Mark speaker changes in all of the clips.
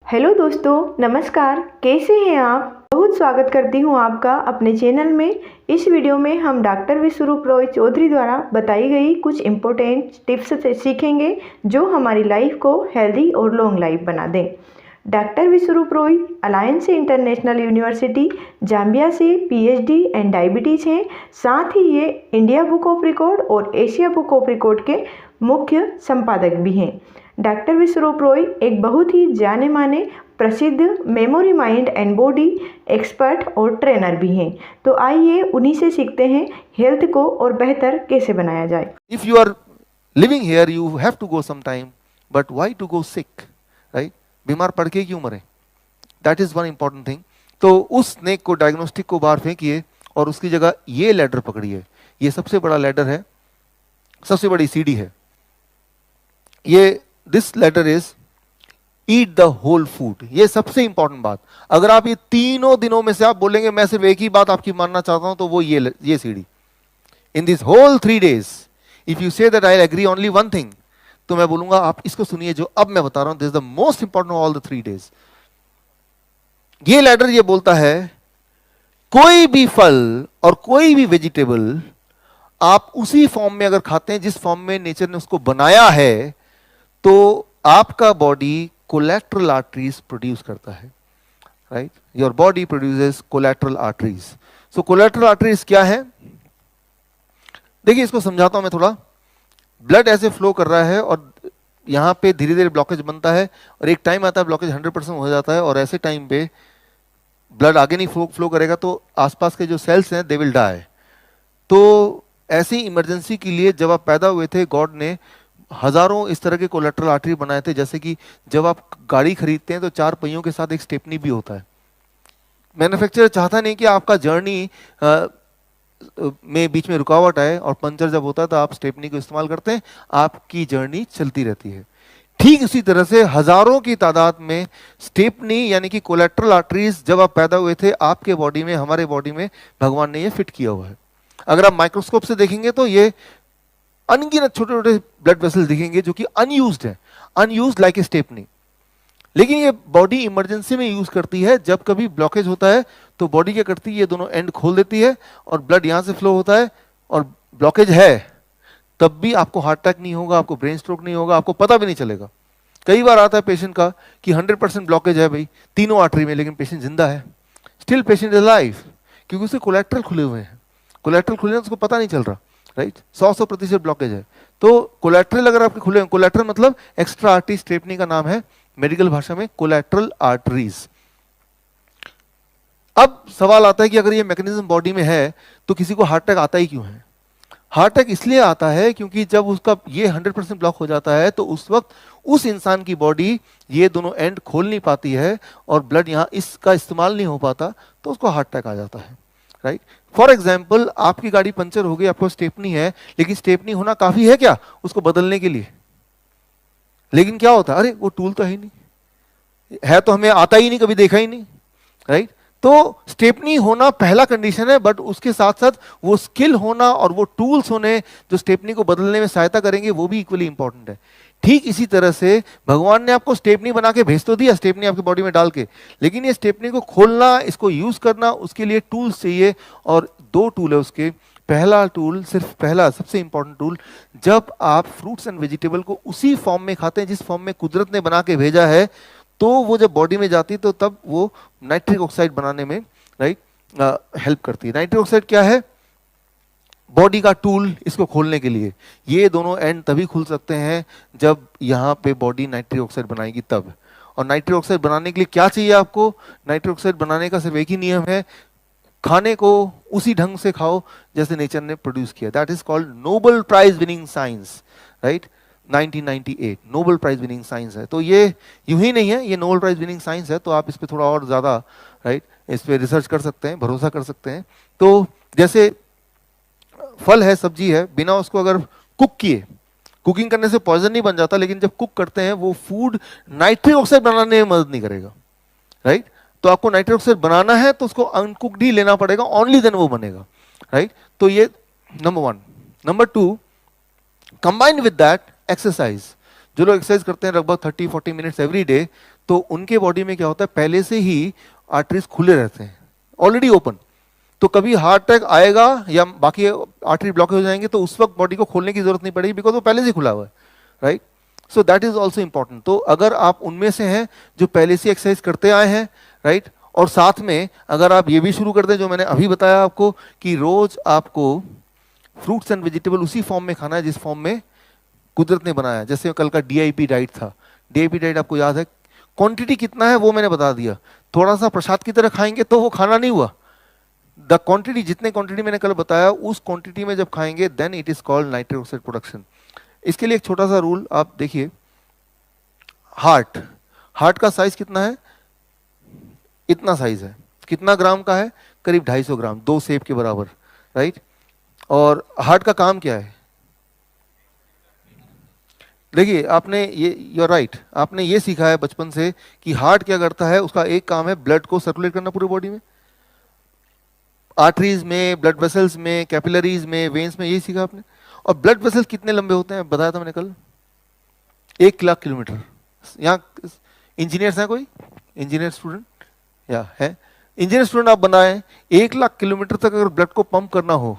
Speaker 1: Hello दोस्तों, नमस्कार। कैसे हैं आप? बहुत स्वागत करती हूं आपका अपने चैनल में। इस वीडियो में हम डॉक्टर विश्वरूप रॉय चौधरी द्वारा बताई गई कुछ इम्पोर्टेंट टिप्स से सीखेंगे जो हमारी लाइफ को हेल्दी और लॉन्ग लाइफ बना दें। Doctor Biswaroop Roy alliance international university Zambia से पीएचडी एंड डायबिटीज़ हैं। साथ ही ये इंडिया बुक ऑफ रिकॉर्ड और एशिया बुक ऑफ रिकॉर्ड के मुख्य संपादक भी हैं। डॉक्टर विश्वरूप रॉय एक बहुत ही जाने माने प्रसिद्ध memory mind and body expert और ट्रेनर भी हैं। तो आइए उन्हीं से सीखते हैं हेल्थ को और बेहतर कैसे बनाया जाए।
Speaker 2: If you are living here, you have to go sometime, but why to go sick, right? बीमार पड़ के क्यों मरे? That is one important thing. तो उस स्नेक को डायग्नोस्टिक को बाहर फेंकिए और उसकी जगह ये लैडर पकड़िए। ये सबसे बड़ा लैडर है, सबसे बड़ी सीढ़ी है। ये this ladder is eat the whole food. ये सबसे इंपॉर्टेंट बात। अगर आप ये तीनों दिनों में से आप बोलेंगे मैं सिर्फ एक ही बात आपकी मानना चाहता हूं, तो वो ये सीढ़ी। In this whole 3 days, if you say that I agree only one thing, तो मैं बोलूंगा आप इसको सुनिए जो अब मैं बता रहा हूं। This is the most important of all the 3 days। ये लैडर ये बोलता है कोई भी फल और कोई भी वेजिटेबल आप उसी फॉर्म में अगर खाते हैं जिस फॉर्म में नेचर ने उसको बनाया है, तो आपका बॉडी कोलैटरल आर्टरीज प्रोड्यूस करता है, right? Your body produces collateral arteries. So collateral arteries क्या है? देखिए इसको समझाता हूं मैं थोड़ा। ब्लड ऐसे फ्लो कर रहा है और यहां पे धीरे धीरे ब्लॉकेज बनता है और एक टाइम आता है ब्लॉकेज 100% हो जाता है, और ऐसे टाइम पे ब्लड आगे नहीं फ्लो करेगा तो आसपास के जो सेल्स हैं दे विल डाई। तो ऐसी इमरजेंसी के लिए जब आप पैदा हुए थे, गॉड ने हजारों इस तरह के कोलैटरल आर्टरी बनाए थे। जैसे कि जब आप गाड़ी खरीदते हैं तो 4 पहियों के साथ एक स्टेपनी भी होता है। मैन्युफैक्चरर चाहता नहीं कि आपका जर्नी में बीच में रुकावट आए और पंचर जब होता है तो आप स्टेपनी को इस्तेमाल करते हैं, आपकी जर्नी चलती रहती है। ठीक इसी तरह से हजारों की तादाद में स्टेपनी यानी कि कोलैटरल आर्टरीज जब आप पैदा हुए थे आपके बॉडी में, हमारे बॉडी में भगवान ने ये फिट किया हुआ है। अगर आप माइक्रोस्कोप से देखेंगे तो ये अनगिनत छोटे छोटे ब्लड वेसल्स दिखेंगे जो कि अनयूज्ड है, अनयूज्ड लाइक ए स्टेपनी। लेकिन ये बॉडी इमरजेंसी में यूज करती है। जब कभी ब्लॉकेज होता है तो बॉडी क्या करती है, ये दोनों एंड खोल देती है और ब्लड यहां से फ्लो होता है। और ब्लॉकेज है तब भी आपको हार्ट अटैक नहीं होगा, आपको ब्रेन स्ट्रोक नहीं होगा, आपको पता भी नहीं चलेगा। कई बार आता है पेशेंट का कि 100% ब्लॉकेज है भाई तीनों आर्टरी में, लेकिन पेशेंट जिंदा है, स्टिल पेशेंट इज लाइव, क्योंकि उसे कोलैटरल खुले हुए हैं। कोलैटरल खुले हैं तो उसको पता नहीं चल रहा, राइट? 100% ब्लॉकेज है। तो कोलैटरल अगर आपके खुले हैं, कोलैटरल मतलब एक्स्ट्रा आर्टरी स्टेपनी का नाम है मेडिकल भाषा में कोलैटरल आर्टरीज। अब सवाल आता है कि अगर ये मैकेनिज्म बॉडी में है तो किसी को हार्ट अटैक आता ही क्यों है? हार्ट अटैक इसलिए आता है क्योंकि जब उसका ये 100% ब्लॉक हो जाता है तो उस वक्त उस इंसान की बॉडी ये दोनों एंड खोल नहीं पाती है और ब्लड यहां इसका इस्तेमाल नहीं हो पाता, तो उसको हार्ट अटैक आ जाता है, राइट? फॉर एग्जाम्पल आपकी गाड़ी पंचर हो गई, आपको स्टेपनी है, लेकिन स्टेपनी होना काफी है क्या उसको बदलने के लिए? लेकिन क्या होता है, अरे वो टूल तो है ही नहीं, है तो हमें आता ही नहीं, कभी देखा ही नहीं, राइट? तो स्टेपनी होना पहला कंडीशन है, बट उसके साथ साथ वो स्किल होना और वो टूल्स होने जो स्टेपनी को बदलने में सहायता करेंगे वो भी इक्वली इंपॉर्टेंट है। ठीक इसी तरह से भगवान ने आपको स्टेपनी बना के भेज तो दिया, स्टेपनी आपकी बॉडी में डाल के, लेकिन ये स्टेपनी को खोलना, इसको यूज करना, उसके लिए टूल्स चाहिए। और 2 टूल है उसके। पहला टूल, सिर्फ पहला सबसे इंपॉर्टेंट टूल, जब आप फ्रूट्स एंड वेजिटेबल को उसी फॉर्म में खाते हैं जिस फॉर्म में कुदरत ने बना के भेजा है, तो वो जब बॉडी में जाती है तो तब वो नाइट्रिक ऑक्साइड बनाने में, राइट, हेल्प करती है। नाइट्रिक ऑक्साइड क्या है? बॉडी का टूल इसको खोलने के लिए। ये दोनों एंड तभी खुल सकते हैं जब यहाँ पे बॉडी नाइट्रिक ऑक्साइड बनाएगी तब। और नाइट्रिक ऑक्साइड बनाने के लिए क्या चाहिए आपको? नाइट्रिक ऑक्साइड बनाने का सिर्फ एक ही नियम है, खाने को उसी ढंग से खाओ जैसे नेचर ने प्रोड्यूस किया। That is called Nobel prize winning science, right? 1998 Nobel prize winning science है। तो ये यूं ही नहीं है, ये नोबेल प्राइज विनिंग साइंस है, तो आप इस पे थोड़ा और ज्यादा, राइट, इस पे रिसर्च कर सकते हैं, भरोसा कर सकते हैं। तो जैसे फल है, सब्जी है, बिना उसको अगर कुक किए, कुकिंग करने से पॉइजन नहीं बन जाता, लेकिन जब कुक करते हैं वो फूड नाइट्रिक ऑक्साइड बनाने में मदद नहीं करेगा, राइट? तो आपको नाइट्रिक ऑक्साइड बनाना है तो उसको अनकुक्ड ही लेना पड़ेगा, ओनली देन वो बनेगा, राइट? तो ये number 1। Number 2, combined with that exercise. जो लोग एक्सरसाइज करते हैं लगभग 30-40 मिनट्स एवरी डे, तो उनके बॉडी में क्या होता है, पहले से ही आर्टरीज खुले रहते हैं, ऑलरेडी ओपन। तो कभी हार्ट अटैक आएगा या बाकी आर्टरी ब्लॉक हो जाएंगे तो उस वक्त बॉडी को खोलने की जरूरत नहीं पड़ेगी, बिकॉज वो पहले से खुला हुआ है, right. So that is also important. तो अगर आप उनमें से हैं जो पहले से एक्सरसाइज करते आए हैं, राइट, और साथ में अगर आप ये भी शुरू कर दें जो मैंने अभी बताया आपको कि रोज आपको फ्रूट्स एंड वेजिटेबल उसी फॉर्म में खाना है जिस फॉर्म में कुदरत ने बनाया। जैसे कल का डीआईपी डाइट था, डीआईपी डाइट आपको याद है, क्वांटिटी कितना है वो मैंने बता दिया। थोड़ा सा प्रसाद की तरह खाएंगे तो वो खाना नहीं हुआ। द क्वांटिटी, जितने क्वांटिटी मैंने कल बताया उस क्वांटिटी में जब खाएंगे then it is called nitric oxide production. इसके लिए एक छोटा सा रूल आप देखिए, हार्ट का साइज कितना है, इतना साइज है, कितना ग्राम का है, करीब 250 ग्राम, 2 सेब के बराबर, राइट। और हार्ट का काम क्या है, देखिए आपने ये, यू आर राइट, आपने ये सीखा है बचपन से कि हार्ट क्या करता है, उसका एक काम है ब्लड को सर्कुलेट करना पूरी बॉडी में, आर्टरीज में, ब्लड वेसल्स में, कैपिलरीज में, वेन्स में, यही सीखा आपने। और ब्लड वेसल्स कितने लंबे होते हैं बताया था मैंने कल, 1 लाख किलोमीटर। यहाँ इंजीनियर्स हैं कोई, इंजीनियर स्टूडेंट या है, इंजीनियर स्टूडेंट आप बनाए, 1 लाख किलोमीटर तक अगर ब्लड को पंप करना हो,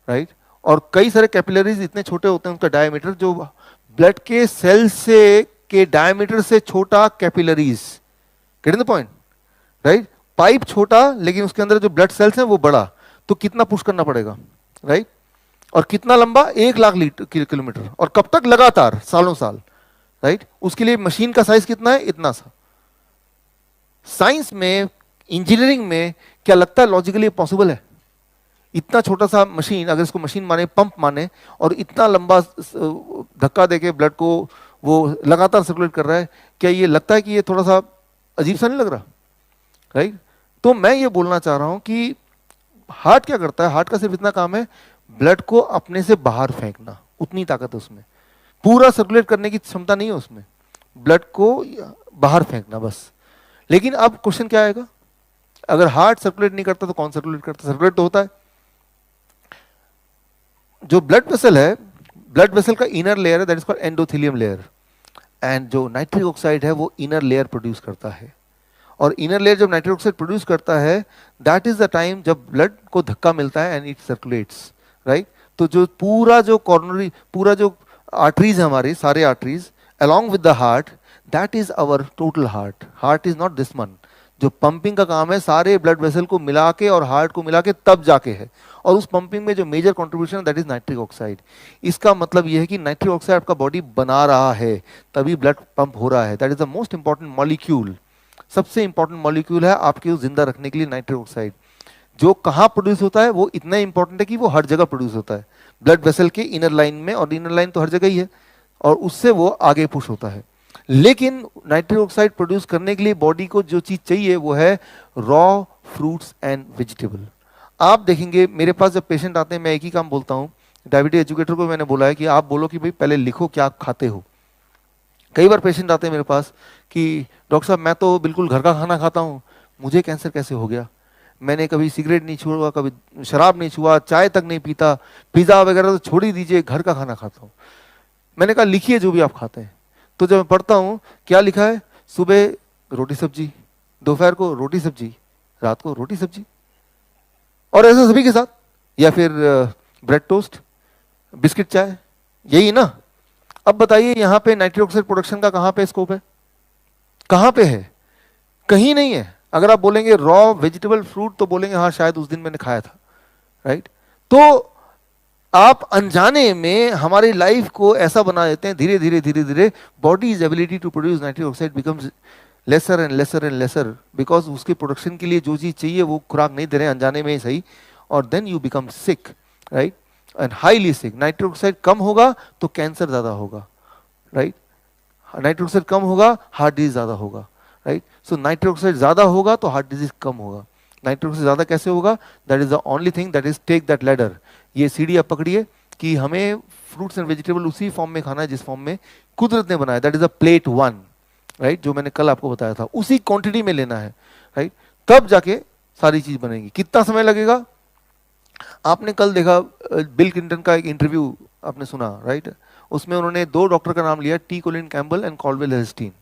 Speaker 2: राइट, और कई सारे कैपिलरीज इतने छोटे होते हैं उनका डायमीटर, जो ब्लड के सेल से के डायमीटर से छोटा capillaries, getting the point, right. Pipe छोटा लेकिन उसके अंदर जो ब्लड सेल्स हैं वो बड़ा, तो कितना पुश करना पड़ेगा, राइट। और कितना लंबा, 1 लाख किलोमीटर, और कब तक, लगातार सालों साल, राइट। उसके लिए मशीन का साइज कितना है, इतना सा। साइंस में, इंजीनियरिंग में क्या लगता है लॉजिकली पॉसिबल है? इतना छोटा सा मशीन, अगर इसको मशीन माने, पंप माने, और इतना लंबा धक्का देके ब्लड को वो लगातार सर्कुलेट कर रहा है, क्या ये लगता है कि ये थोड़ा सा अजीब सा नहीं लग रहा, राइट। तो मैं ये बोलना चाह रहा हूं कि हार्ट क्या करता है, हार्ट का सिर्फ इतना काम है ब्लड को अपने से बाहर फेंकना, उतनी ताकत है उसमें, पूरा सर्कुलेट करने की क्षमता नहीं है उसमें, ब्लड को बाहर फेंकना बस। लेकिन अब क्वेश्चन क्या आएगा, अगर हार्ट सर्कुलेट नहीं करता तो कौन सर्कुलेट करता? सर्कुलेट तो होता है, जो ब्लड वेसल है, ब्लड वेसल का इनर लेयर है, that is called endothelium layer, and जो नाइट्रिक ऑक्साइड है वो इनर लेयर प्रोड्यूस करता है। और इनर लेयर जब नाइट्रिक ऑक्साइड प्रोड्यूस करता है, दैट इज द टाइम जब ब्लड को धक्का मिलता है एंड इट सर्कुलेट्स, राइट। तो जो पूरा जो कॉर्नरी, पूरा जो आर्टरीज है हमारी, सारे arteries along with the heart, that is our total heart. Heart is not this one. जो पंपिंग का काम है सारे ब्लड वेसल को मिला के और हार्ट को मिला के तब जाके है, और उस पंपिंग में जो major contribution that is nitric oxide. इसका मतलब यह है कि नाइट्रिक ऑक्साइड आपका बॉडी बना रहा है तभी ब्लड पंप हो रहा है। That is the most important molecule, सबसे इंपॉर्टेंट मॉलिक्यूल है आपके उस जिंदा रखने के लिए नाइट्रिक ऑक्साइड। जो कहाँ प्रोड्यूस होता है वो इतना इंपॉर्टेंट है कि वो हर जगह प्रोड्यूस होता है, ब्लड वेसल के इनर लाइन में, और इनर लाइन तो हर जगह ही है, और उससे वो आगे पुश होता है। लेकिन नाइट्रिक ऑक्साइड प्रोड्यूस करने के लिए बॉडी को जो चीज चाहिए वो है रॉ फ्रूट्स एंड वेजिटेबल। आप देखेंगे मेरे पास जब पेशेंट आते हैं, मैं एक ही काम बोलता हूँ, डायबिटीज एजुकेटर को मैंने बोला है कि आप बोलो कि भाई पहले लिखो क्या खाते हो। कई बार पेशेंट आते हैं मेरे पास कि डॉक्टर साहब मैं तो बिल्कुल घर का खाना खाता हूँ, मुझे कैंसर कैसे हो गया? मैंने कभी सिगरेट नहीं छुआ, कभी शराब नहीं छुआ, चाय तक नहीं पीता, पिज़्ज़ा वगैरह तो छोड़ ही दीजिए, घर का खाना खाता हूँ। मैंने कहा लिखिए जो भी आप खाते हैं। तो जब मैं पढ़ता हूँ क्या लिखा है, सुबह रोटी सब्जी, दोपहर को रोटी सब्जी, रात को रोटी सब्जी, और ऐसा सभी के साथ, या फिर ब्रेड टोस्ट, बिस्किट चाय, यही ना। अब बताइए यहाँ पे नाइट्रिक ऑक्साइड प्रोडक्शन का कहाँ पे स्कोप है? कहाँ पे है? कहीं नहीं है। अगर आप बोलेंगे रॉ वेजिटेबल फ्रूट तो बोलेंगे हाँ शायद उस दिन मैंने खाया था, राइट। तो आप अनजाने में हमारी लाइफ को ऐसा बना देते हैं, धीरे धीरे धीरे धीरे body's ability to produce nitric oxide becomes lesser and lesser and lesser, because उसके प्रोडक्शन के लिए जो चीज चाहिए वो खुराक नहीं दे रहे हैं, अनजाने में ही सही, और then you become sick, right, and highly sick. Nitric oxide कम होगा तो कैंसर ज्यादा होगा, राइट। नाइट्रिक ऑक्साइड कम होगा हार्ट डिजीज ज्यादा होगा, राइट। सो नाइट्रिक ऑक्साइड ज्यादा होगा तो हार्ट डिजीज कम होगा। नाइट्रिक ऑक्साइड ज्यादा कैसे होगा? That is the only thing, that is take that ladder, ये सीढ़ी आप पकड़िए कि हमें फ्रूट्स एंड वेजिटेबल उसी फॉर्म में खाना है जिस फॉर्म में कुदरत ने बनाया, that is a plate 1, right, जो मैंने कल आपको बताया था, उसी क्वांटिटी में लेना है, राइट, तब जाके सारी चीज बनेगी। कितना समय लगेगा? आपने कल देखा बिल क्लिंटन का एक इंटरव्यू आपने सुना, राइट, उसमें उन्होंने 2 डॉक्टर का नाम लिया, T Colin Campbell and Caldwell Esselstyn,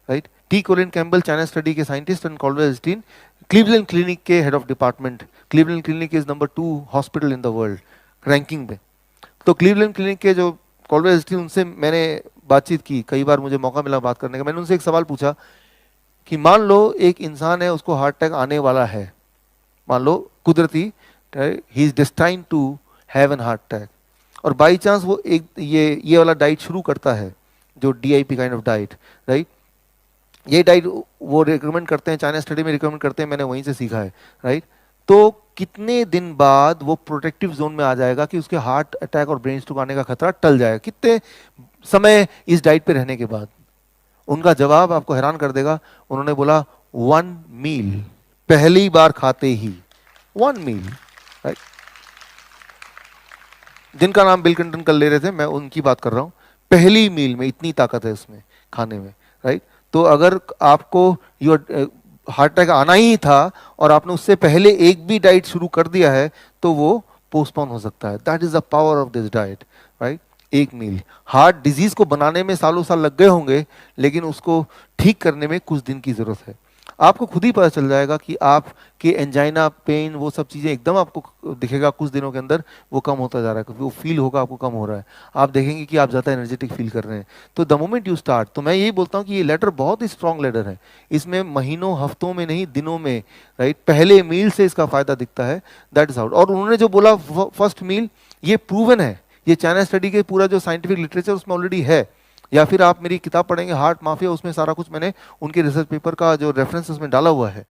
Speaker 2: right. T Colin Campbell China study के scientist and Caldwell Esselstyn Cleveland clinic के head of department. Cleveland clinic is number 2 hospital in the world ranking में। तो Cleveland clinic के जो कॉल्वे एस्टीन, उनसे मैंने बातचीत की, कई बार मुझे मौका मिला बात करने का। मैंने उनसे एक सवाल पूछा कि मान लो एक इंसान है, उसको हार्ट अटैक आने वाला है, मान लो कुदरती, he is destined to have an heart attack, और बाई चांस वो एक ये वाला डाइट शुरू करता है, जो DIP kind of diet, right. ये डाइट वो रिकमेंड करते हैं, चाइना स्टडी में रिकमेंड करते हैं, मैंने वहीं से सीखा है, राइट। तो कितने दिन बाद वो प्रोटेक्टिव जोन में आ जाएगा कि उसके हार्ट अटैक और ब्रेन स्ट्रोक आने का खतरा टल जाएगा? कितने समय इस डाइट पे रहने के बाद? उनका जवाब आपको हैरान कर देगा। उन्होंने बोला 1 मील, पहली बार खाते ही 1 मील, राइट। जिनका नाम बिल क्लिंटन कल ले रहे थे, मैं उनकी बात कर रहा हूं। पहली मील में इतनी ताकत है उसमें, खाने में, राइट। तो अगर आपको हार्ट अटैक आना ही था और आपने उससे पहले एक भी डाइट शुरू कर दिया है, तो वो पोस्टपोन हो सकता है। That is the power of this diet, right. 1 meal. Heart disease को बनाने में सालों साल लग गए होंगे, लेकिन उसको ठीक करने में कुछ दिन की जरूरत है। आपको खुद ही पता चल जाएगा कि आपके एंजाइना, पेन, वो सब चीजें एकदम आपको दिखेगा कुछ दिनों के अंदर वो कम होता जा रहा है, क्योंकि वो फील होगा आपको कम हो रहा है। आप देखेंगे कि आप ज़्यादा एनर्जेटिक फील कर रहे हैं। तो द मोमेंट यू स्टार्ट, तो मैं यही बोलता हूँ कि ये लेटर बहुत ही स्ट्रॉन्ग लेटर है। इसमें महीनों, हफ्तों में नहीं, दिनों में, राइट, पहले मील से इसका फायदा दिखता है। That is out. और उन्होंने जो बोला फर्स्ट मील, ये प्रूवन है। ये चाइना स्टडी के पूरा जो साइंटिफिक लिटरेचर उसमें ऑलरेडी है, या फिर आप मेरी किताब पढ़ेंगे हार्ट माफिया, उसमें सारा कुछ मैंने उनके रिसर्च पेपर का जो रेफरेंस उसमें डाला हुआ है।